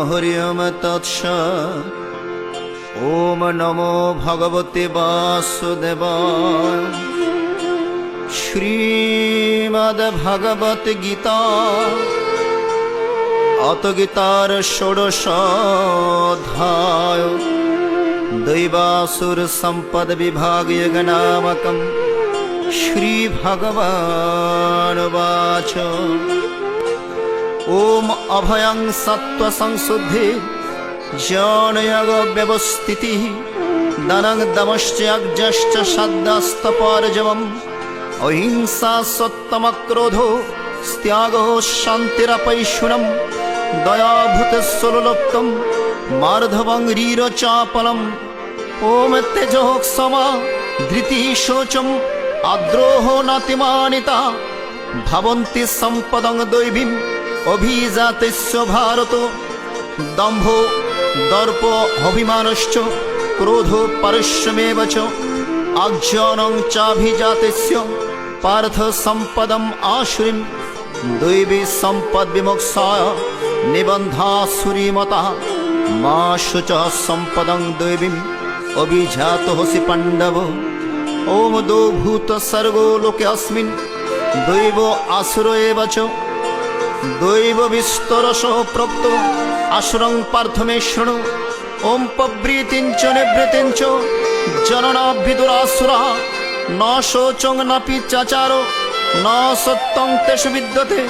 हरि ओम तत्सत्। ओम नमो भगवते वासुदेवाय। श्रीमद्भगवत गीता अथ गीतार षोडशोऽध्याय। दैवासुर संपद विभाग नामकं श्री भगवानुवाच। ओम अभयं सत्व संशुद्धि ज्ञानयोग व्यवस्थितिः दानं दमश्च यज्ञश्च श्रद्धास्तपर्जवम् अहिंसा सत्तमक्रोधो त्यागो शान्तिरपैशुनम् दयाभूतसुलुप्तं मार्धवं रीरचापलम्। ओम तेजोः क्षमा धृतिः शौचम् आद्रोहो नातिमानिता भवन्ति सम्पदं दैवीम् अभिजातस्य भारतो। दम्भो दर्पो अभिमानश्च क्रोधो पारुष्यमेव च अज्ञानं चाभिजातस्य पार्थ सम्पदम् आसुरीम्। दैवी सम्पद् विमोक्षाय निबन्धासुरीमता मा शुचः सम्पदं दैवीम् अभिजातोऽसि पाण्डव। ओम द्वौ भूत सर्गो लोकेऽस्मिन् दैवो आसुरो एव च। दैव विस्तरशो प्रोक्तो आसुरं पार्थ मे शृणु। ओम प्रवृत्तिं च निवृत्तिं च जनना विदुरासुरा न शौचं नापि चाचारो न सत्यं तेषु विद्यते।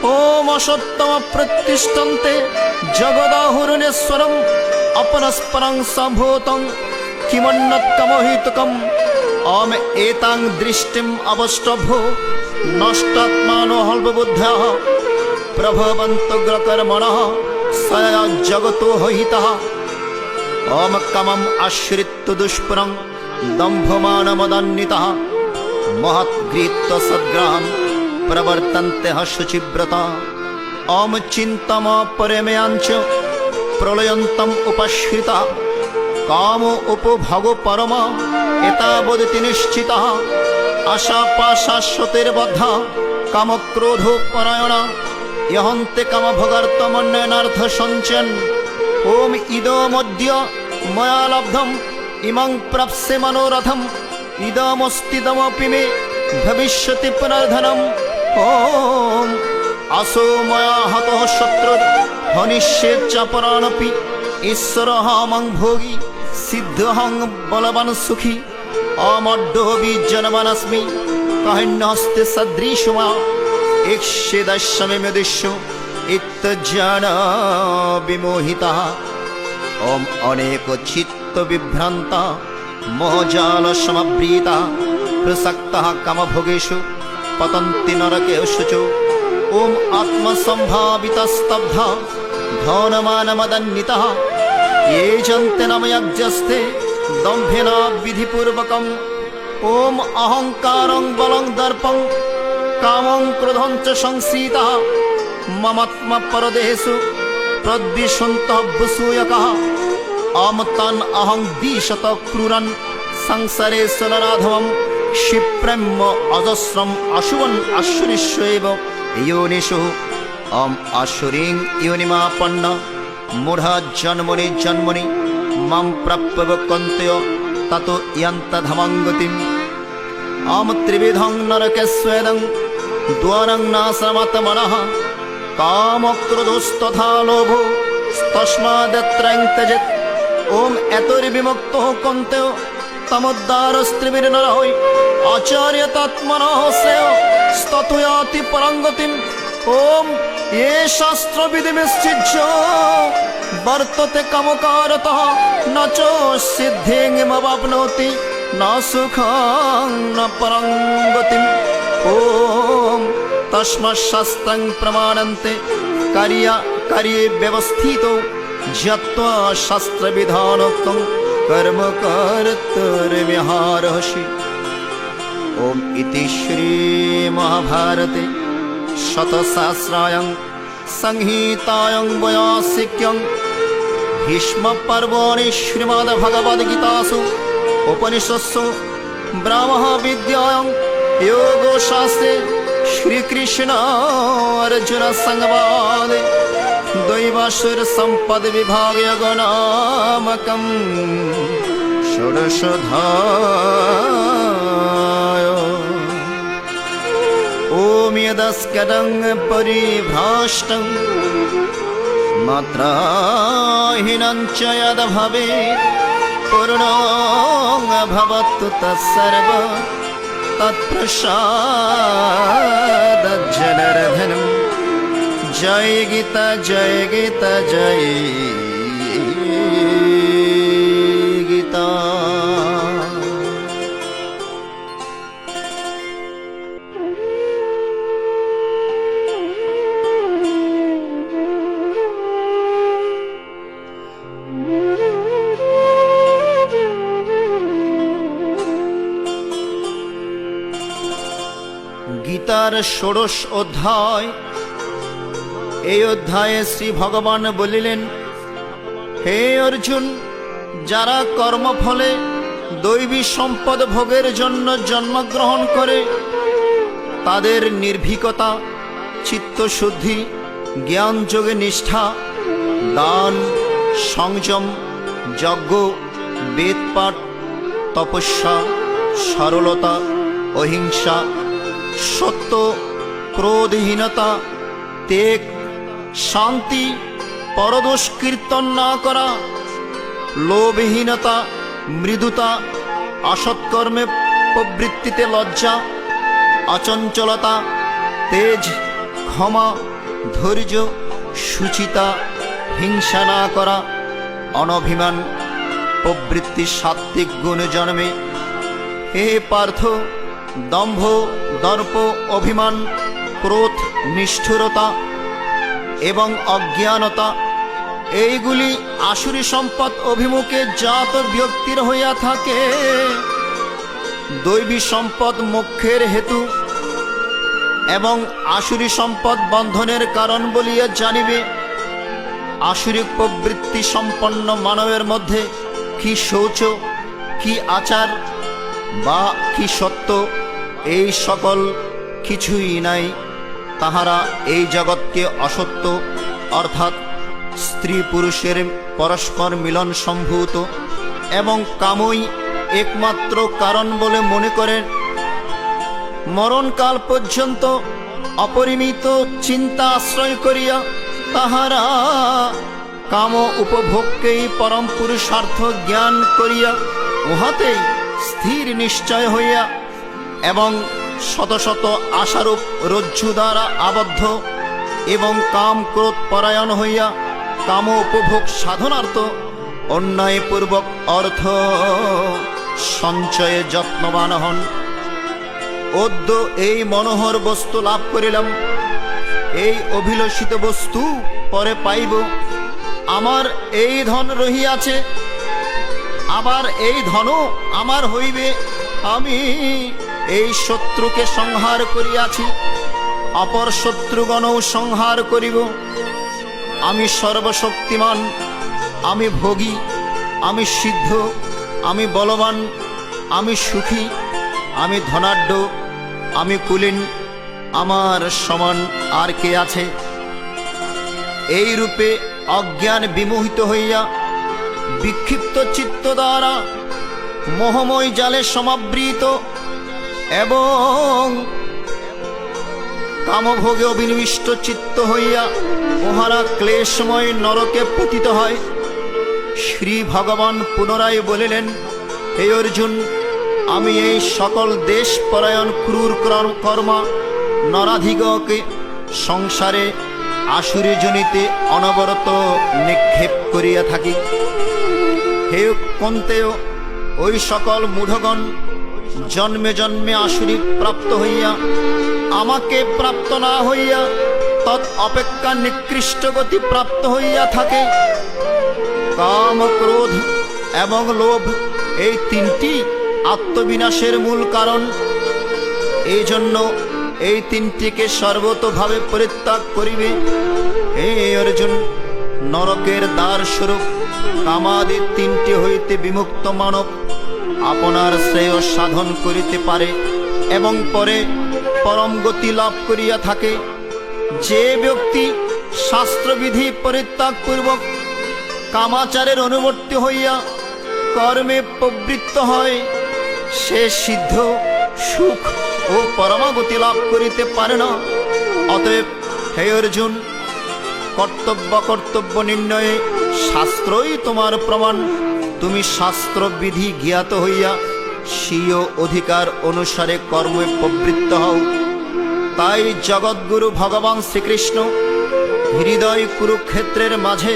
ओम असत्यम प्रतिष्ठन्ते जगदाहुरनेश्वरम् अपरस्परं सम्भूतं किमन्यत्कमहितकम्। ओम एतां दृष्टिम् अवष्टभो नष्टात्मानो हल्पबुद्ध्याः प्रभवन्तोग्रकर्मणः सया जगतो हितः। ओम कामम् आश्रित्य दुष्पुरं दम्भमानमदान्वितः महद्गृहीत्वा सद्ग्राहं प्रवर्तन्ते शुचिव्रता। ओम चिन्तमपरमेयाञ्च प्रलयन्तम् उपाश्रिता कामो उपभोगो परम एतावदिति निश्चितः। आशापाशाश्वतिर्बद्धा कामक्रोधो परायणा यहन्ते कामभोगार्थमन्यनार्थ सञ्चयन्। ओम इदमद्य मया लब्धम् इमं प्राप्स्ये मनोरथम् इदमस्तीदमपि मे भविष्यति पुनर्धनम्। ओम आसो मया हतः शत्रुर् हनिष्ये च परानपि ईश्वरः मम भोगी सिद्धहं बलवान् सुखी। अमड्डोऽपि जनवानस्मि काहिन्यस्ते सदृशमा एक्ष्येदश्यमेमदिश्यो इत्तज्ञाना विमोहिता। ओम अनेको चित्त विभ्रान्ता मोहजाल समवृता प्रसक्तः कामभोगेषु पतन्ति नरकेषु च। ओम आत्मसम्भाविता स्तब्धा धनमानमदान्वितः ये जन्ते नाम यज्ञस्ते दम्भेन विधिपूर्वकम्। ओम अहंकारं बलं दर्पं कामं क्रोधं च संश्रितः ममात्मा परदेहेषु प्रद्विषन्तः वसूयकः। ओम तान् अहं दिशत क्रूरन् संसारेषु नराधमं क्षिप्रम् अजस्रम् अशुवन् आसुरीष्वेव योनिषु। ओम आसुरीं योनिमापन्न मूढा जन्मनि जन्मनि मां प्राप्य वक्कन्त्य ततो यन्तधमं गतिम्। ओम त्रिविधं नरकेष्वेदं द्वारं नाशमात्मनः कामक्रोधस्तथा लोभो तस्मादत्रयं त्यजेत्। ओम एतैर्विमुक्तो कौन्तेय तमोद्धारस्त्रिभिर्नरः आचार्यतात्मनः श्रेयो ततो याति परं गतिम्। ओम ये शास्त्रविधिमिच्छिद्य वर्तते कामकारतः न च सिद्धिमवाप्नोति न सुखं न परं गतिम्। ओम तस्मात् शास्त्रं प्रमाणन्ते कार्ये व्यवस्थितो ज्ञात्वा शास्त्रविधानोक्तं कर्म कर्तुर्व्यहारहसि। ओम इति श्री महाभारते शतसहस्रायां संहितायां वैयासिक्यां भीष्मपर्वणि श्रीमद्भगवद्गीतासु उपनिषत्सु ब्रह्मविद्यायां योगशास्त्रे श्रीकृष्ण अर्जुन संवादे दैव देवासुर सम्पद विभागीय गणामकं षोडशोऽध्याय। ॐ यदस्करं परिभ्राष्टं मात्राहीनं च यद् भवेत् पूर्णं भवतु तत्सर्व तत्प्रसादज्जनार्दनं। जय गीता जय गीता जय गीता। গীতার ষোড়শ অধ্যায়। এই অধ্যায়ে শ্রী ভগবান বলিলেন, হে অর্জুন, যারা কর্মফলে দৈবী সম্পদ ভোগের জন্য জন্মগ্রহণ করে তাদের নির্ভীকতা, চিত্তশুদ্ধি, জ্ঞানযোগে নিষ্ঠা, দান, সংযম, যজ্ঞ, বেদপাঠ, তপস্যা, সরলতা, অহিংসা, সত্য, ক্রোধহীনতা, ত্যাগ, শান্তি, পরদোষ কীর্তন না করা, লোভহীনতা, মৃদুতা, অসৎকর্মে প্রবৃত্তিতে লজ্জা, অচঞ্চলতা, তেজ, ক্ষমা, ধৈর্য, শুচিতা, হিংসা না করা, অনভিমান প্রবৃত্তি সাত্ত্বিক গুণ জন্মে। হে পার্থ, দম্ভ, দর্প, অভিমান, ক্রোধ, নিষ্ঠুরতা এবং অজ্ঞানতা এইগুলি আসুরী সম্পদ অভিমুখে জাত ব্যক্তির হইয়া থাকে। দৈবী সম্পদ মোক্ষের হেতু এবং আসুরী সম্পদ বন্ধনের কারণ বলিয়া জানিবে। আসুরিক প্রবৃত্তি সম্পন্ন মানবের মধ্যে কি শৌচ, কি আচার বা কি সত্য, এই সকল কিছুই নাই। তাহারা এই জগৎকে অসত্য অর্থাৎ স্ত্রী পুরুষের পরস্পর মিলন সম্ভূত এবং কামই একমাত্র কারণ বলে মনে করেন। মরণকাল পর্যন্ত অপরিমিত চিন্তা আশ্রয় করিয়া তাহারা কাম উপভোগকেই পরম পুরুষার্থ জ্ঞান করিয়া উহাতেই স্থির নিশ্চয় হইয়া এবং শত শত আশারূপ রজ্জু দ্বারা আবদ্ধ এবং কাম ক্রোধ পরায়ণ হইয়া কাম উপভোগ সাধনার্থ অন্যায়পূর্বক অর্থ সঞ্চয়ে যত্নবান হন। অদ্য এই মনোহর বস্তু লাভ করিলাম, এই অভিলষিত বস্তু পরে পাইব। আমার এই ধন রহিয়াছে, আবার এই ধনও আমার হইবে। আমি এই শত্রুকে সংহার করিয়াছি, অপর শত্রুগণও সংহার করিব। আমি সর্বশক্তিমান, আমি ভোগী, আমি সিদ্ধ, আমি বলবান, আমি সুখী, আমি ধনাঢ্য, আমি কুলীন, আমার সমান আর কে আছে? এই রূপে অজ্ঞান বিমোহিত হইয়া বিক্ষিপ্ত চিত্ত দ্বারা মোহময় জালে সমাবৃত এবং কামভোগে অবিনিবিষ্ট চিত্ত হইয়া উহারা ক্লেশময় নরকে পতিত হয়। শ্রী ভগবান পুনরায় বলিলেন, হে অর্জুন, আমি এই সকল দেশ পরায়ণ ক্রূর কর্মা নরাধিগকে সংসারে আসুরী জনিতে অনবরত নিক্ষেপ করিয়া থাকি। হে কন্তেয়, ওই সকল মূঢ়গণ জন্মে জন্মে আসুরী প্রাপ্ত হইয়া আমাকে প্রাপ্ত না হইয়া তৎ অপেক্ষা নিকৃষ্ট গতি প্রাপ্ত হইয়া থাকে। কাম, ক্রোধ এবং লোভ এই তিনটি আত্মবিনাশের মূল কারণ। এই জন্য এই তিনটিকে সর্বতোভাবে পরিত্যাগ করিবে। হে অর্জুন, নরকের দ্বার স্বরূপ কামাদি তিনটি হইতে বিমুক্ত মানব আপনার শ্রেয় সাধন করিতে পারে এবং পরে পরম গতি লাভ করিয়া থাকে। যে ব্যক্তি শাস্ত্রবিধি পরিত্যাগ পূর্বক কামাচারের অনুবর্তী হইয়া কর্মে প্রবৃত্ত হয়, সে সিদ্ধ সুখ ও পরমাগতি লাভ করিতে পারে না। অতএব হে অর্জুন, কর্তব্য নির্ণয়ে শাস্ত্রই তোমার প্রমাণ। তুমি শাস্ত্রবিধি জ্ঞাত হইয়া স্বীয় অধিকার অনুসারে কর্মে প্রবৃত্ত হও। তাই জগৎগুরু ভগবান শ্রীকৃষ্ণ হৃদয় কুরুক্ষেত্রের মাঝে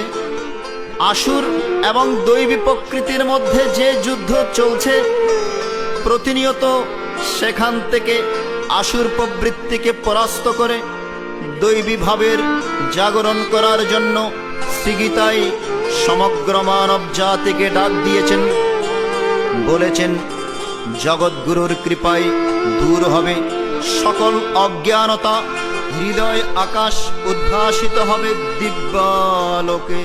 আসুর এবং দৈবী প্রকৃতির মধ্যে যে যুদ্ধ চলছে, প্রতিনিয়ত সেখান থেকে আসুর প্রবৃত্তিকে পরাস্ত করে দৈবী ভাবের জাগরণ করার জন্য শ্রীগীতায় সমগ্র মানব জাতিকে ডাক দিয়েছেন। বলেছেন, জগৎগুরুর কৃপায় দূর হবে সকল অজ্ঞানতা, হৃদয় আকাশ উদ্ভাসিত হবে দিব্যালোকে।